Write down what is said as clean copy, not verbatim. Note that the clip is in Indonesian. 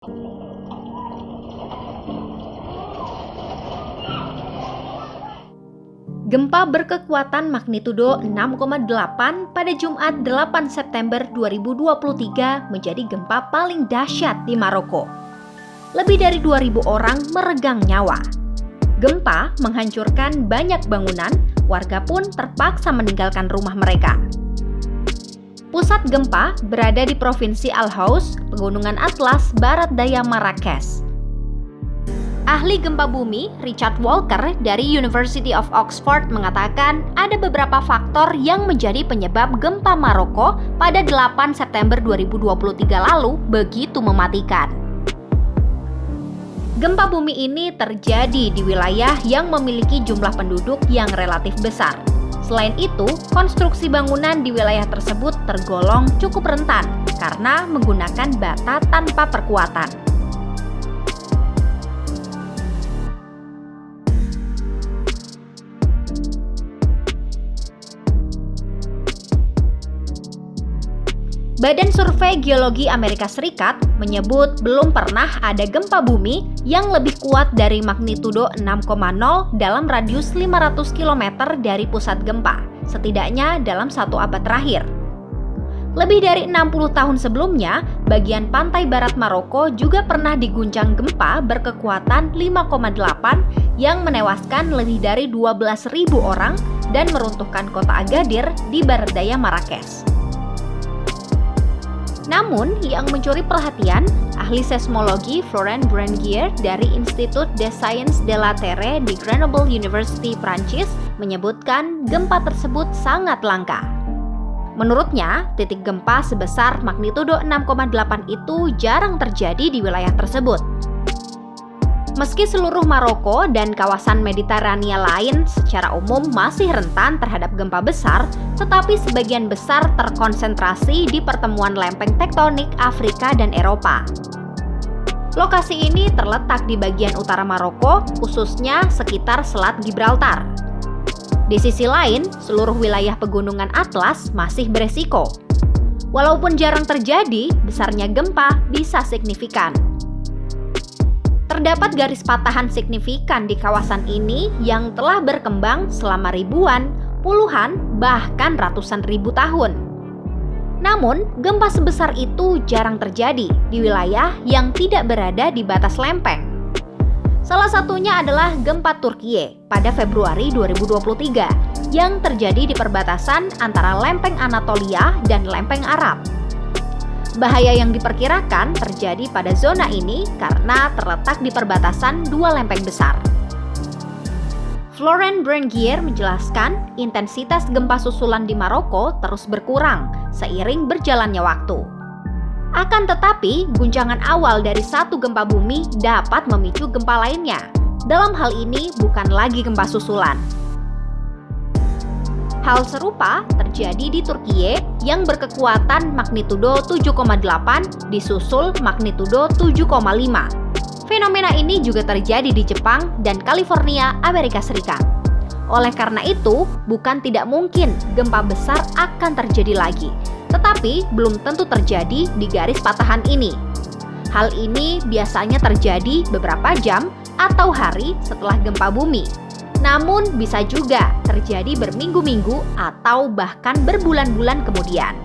Gempa berkekuatan magnitudo 6,8 pada Jumat 8 September 2023 menjadi gempa paling dahsyat di Maroko. Lebih dari 2.000 orang meregang nyawa. Gempa menghancurkan banyak bangunan, warga pun terpaksa meninggalkan rumah mereka. Pusat gempa berada di Provinsi Al-Haus, Pegunungan Atlas, Barat Daya Marrakesh. Ahli gempa bumi Richard Walker dari University of Oxford mengatakan ada beberapa faktor yang menjadi penyebab gempa Maroko pada 8 September 2023 lalu begitu mematikan. Gempa bumi ini terjadi di wilayah yang memiliki jumlah penduduk yang relatif besar. Selain itu, konstruksi bangunan di wilayah tersebut tergolong cukup rentan karena menggunakan bata tanpa perkuatan. Badan Survei Geologi Amerika Serikat menyebut belum pernah ada gempa bumi yang lebih kuat dari magnitudo 6,0 dalam radius 500 km dari pusat gempa, setidaknya dalam 1 abad terakhir. Lebih dari 60 tahun sebelumnya, bagian pantai barat Maroko juga pernah diguncang gempa berkekuatan 5,8 yang menewaskan lebih dari 12.000 orang dan meruntuhkan kota Agadir di barat daya Marrakesh. Namun, yang mencuri perhatian, ahli seismologi Florent Branguier dari Institut des Sciences de la Terre di Grenoble University, Prancis, menyebutkan gempa tersebut sangat langka. Menurutnya, titik gempa sebesar magnitudo 6,8 itu jarang terjadi di wilayah tersebut. Meski seluruh Maroko dan kawasan Mediterania lain secara umum masih rentan terhadap gempa besar, tetapi sebagian besar terkonsentrasi di pertemuan lempeng tektonik Afrika dan Eropa. Lokasi ini terletak di bagian utara Maroko, khususnya sekitar Selat Gibraltar. Di sisi lain, seluruh wilayah Pegunungan Atlas masih beresiko. Walaupun jarang terjadi, besarnya gempa bisa signifikan. Terdapat garis patahan signifikan di kawasan ini yang telah berkembang selama ribuan, puluhan, bahkan ratusan ribu tahun. Namun, gempa sebesar itu jarang terjadi di wilayah yang tidak berada di batas lempeng. Salah satunya adalah gempa Turkiye pada Februari 2023 yang terjadi di perbatasan antara lempeng Anatolia dan lempeng Arab. Bahaya yang diperkirakan terjadi pada zona ini karena terletak di perbatasan dua lempeng besar. Florent Branguier menjelaskan intensitas gempa susulan di Maroko terus berkurang seiring berjalannya waktu. Akan tetapi, guncangan awal dari satu gempa bumi dapat memicu gempa lainnya. Dalam hal ini bukan lagi gempa susulan. Hal serupa terjadi di Turkiye yang berkekuatan magnitudo 7,8 disusul magnitudo 7,5. Fenomena ini juga terjadi di Jepang dan California, Amerika Serikat. Oleh karena itu, bukan tidak mungkin gempa besar akan terjadi lagi, tetapi belum tentu terjadi di garis patahan ini. Hal ini biasanya terjadi beberapa jam atau hari setelah gempa bumi. Namun bisa juga terjadi berminggu-minggu atau bahkan berbulan-bulan kemudian.